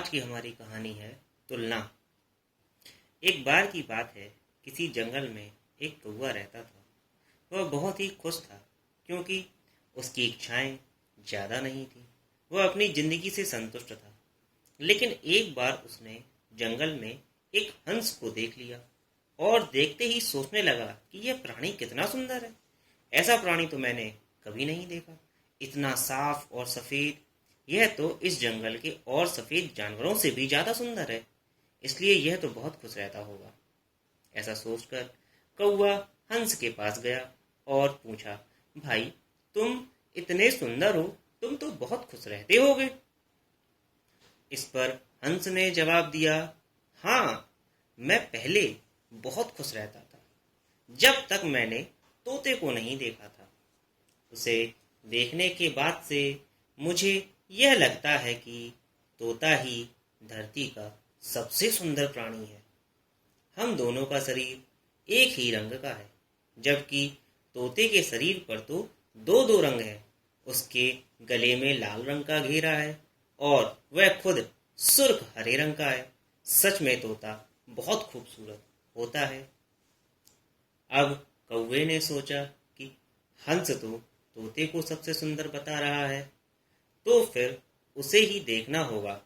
आज की हमारी कहानी है तुलना। एक बार की बात है, किसी जंगल में एक कौवा रहता था। वह बहुत ही खुश था क्योंकि उसकी इच्छाएं ज़्यादा नहीं थी। वह अपनी ज़िंदगी से संतुष्ट था। लेकिन एक बार उसने जंगल में एक हंस को देख लिया और देखते ही सोचने लगा कि यह प्राणी कितना सुंदर है। ऐसा प्राणी तो मैंने कभी नहीं देखा। इतना साफ और सफ़ेद, यह तो इस जंगल के और सफ़ेद जानवरों से भी ज़्यादा सुंदर है। इसलिए यह तो बहुत खुश रहता होगा। ऐसा सोचकर कौवा हंस के पास गया और पूछा, भाई, तुम इतने सुंदर हो, तुम तो बहुत खुश रहते होगे। इस पर हंस ने जवाब दिया, हाँ, मैं पहले बहुत खुश रहता था, जब तक मैंने तोते को नहीं देखा था। उसे देखने के बाद से मुझे यह लगता है कि तोता ही धरती का सबसे सुंदर प्राणी है। हम दोनों का शरीर एक ही रंग का है, जबकि तोते के शरीर पर तो दो दो रंग हैं। उसके गले में लाल रंग का घेरा है और वह खुद सुर्ख हरे रंग का है। सच में तोता बहुत खूबसूरत होता है। अब कौवे ने सोचा कि हंस तो तोते को सबसे सुंदर बता रहा है, तो फिर उसे ही देखना होगा।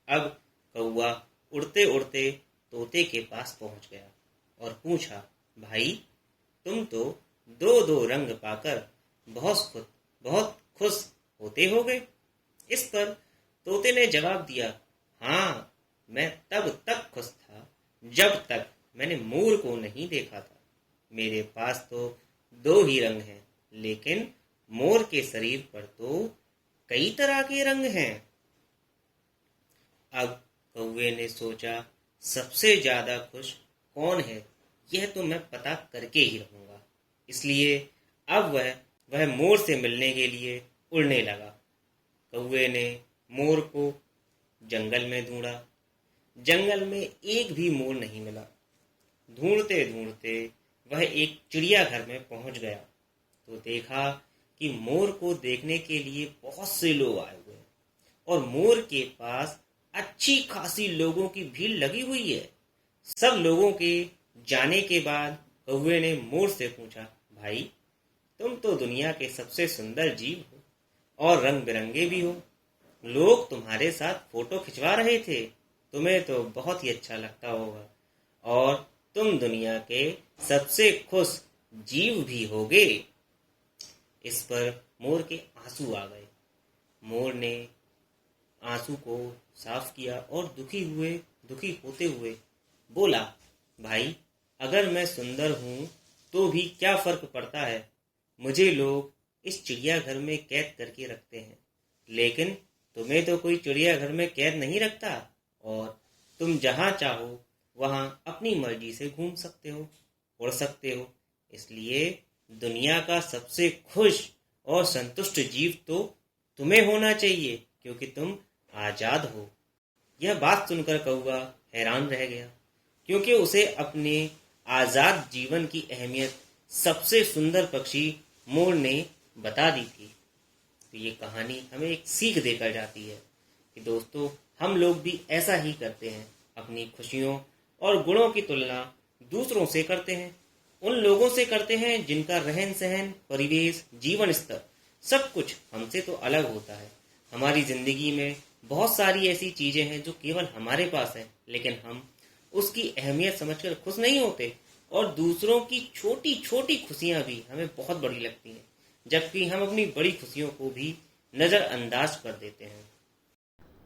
अब कौवा उड़ते उड़ते तोते के पास पहुंच गया और पूछा, भाई, तुम तो दो दो रंग पाकर बहुत खुश होते होगे। इस पर तोते ने जवाब दिया, हाँ, मैं तब तक खुश था जब तक मैंने मोर को नहीं देखा था। मेरे पास तो दो ही रंग हैं, लेकिन मोर के शरीर पर तो कई तरह के रंग हैं। अब कौवे ने सोचा, सबसे ज्यादा खुश कौन है, यह तो मैं पता करके ही रहूंगा। इसलिए अब वह मोर से मिलने के लिए उड़ने लगा। कौवे ने मोर को जंगल में ढूंढा। जंगल में एक भी मोर नहीं मिला। ढूंढते ढूंढते वह एक चिड़ियाघर में पहुंच गया तो देखा कि मोर को देखने के लिए बहुत से लोग आए हुए हैं और मोर के पास अच्छी खासी लोगों की भीड़ लगी हुई है। सब लोगों के जाने के बाद कौवे ने मोर से पूछा, भाई, तुम तो दुनिया के सबसे सुंदर जीव हो और रंग बिरंगे भी हो। लोग तुम्हारे साथ फोटो खिंचवा रहे थे। तुम्हें तो बहुत ही अच्छा लगता होगा और तुम दुनिया के सबसे खुश जीव भी होगे। इस पर मोर के आंसू आ गए। मोर ने आंसू को साफ किया और दुखी होते हुए बोला, भाई, अगर मैं सुंदर हूँ तो भी क्या फर्क पड़ता है। मुझे लोग इस चिड़ियाघर में कैद करके रखते हैं, लेकिन तुम्हें तो कोई चिड़ियाघर में कैद नहीं रखता और तुम जहाँ चाहो वहाँ अपनी मर्जी से घूम सकते हो, उड़ सकते हो। इसलिए दुनिया का सबसे खुश और संतुष्ट जीव तो तुम्हें होना चाहिए, क्योंकि तुम आजाद हो। यह बात सुनकर कौवा हैरान रह गया, क्योंकि उसे अपने आजाद जीवन की अहमियत सबसे सुंदर पक्षी मोर ने बता दी थी। तो ये कहानी हमें एक सीख देकर जाती है कि दोस्तों, हम लोग भी ऐसा ही करते हैं। अपनी खुशियों और गुणों की तुलना दूसरों से करते हैं। उन लोगों से करते हैं जिनका रहन सहन, परिवेश, जीवन स्तर सब कुछ हमसे तो अलग होता है। हमारी जिंदगी में बहुत सारी ऐसी चीजें हैं जो केवल हमारे पास है, लेकिन हम उसकी अहमियत समझकर खुश नहीं होते और दूसरों की छोटी छोटी खुशियां भी हमें बहुत बड़ी लगती हैं, जबकि हम अपनी बड़ी खुशियों को भी नज़रअंदाज कर देते हैं।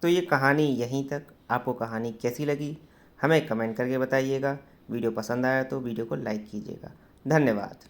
तो ये कहानी यहीं तक। आपको कहानी कैसी लगी हमें कमेंट करके बताइएगा। वीडियो पसंद आया तो वीडियो को लाइक कीजिएगा। धन्यवाद।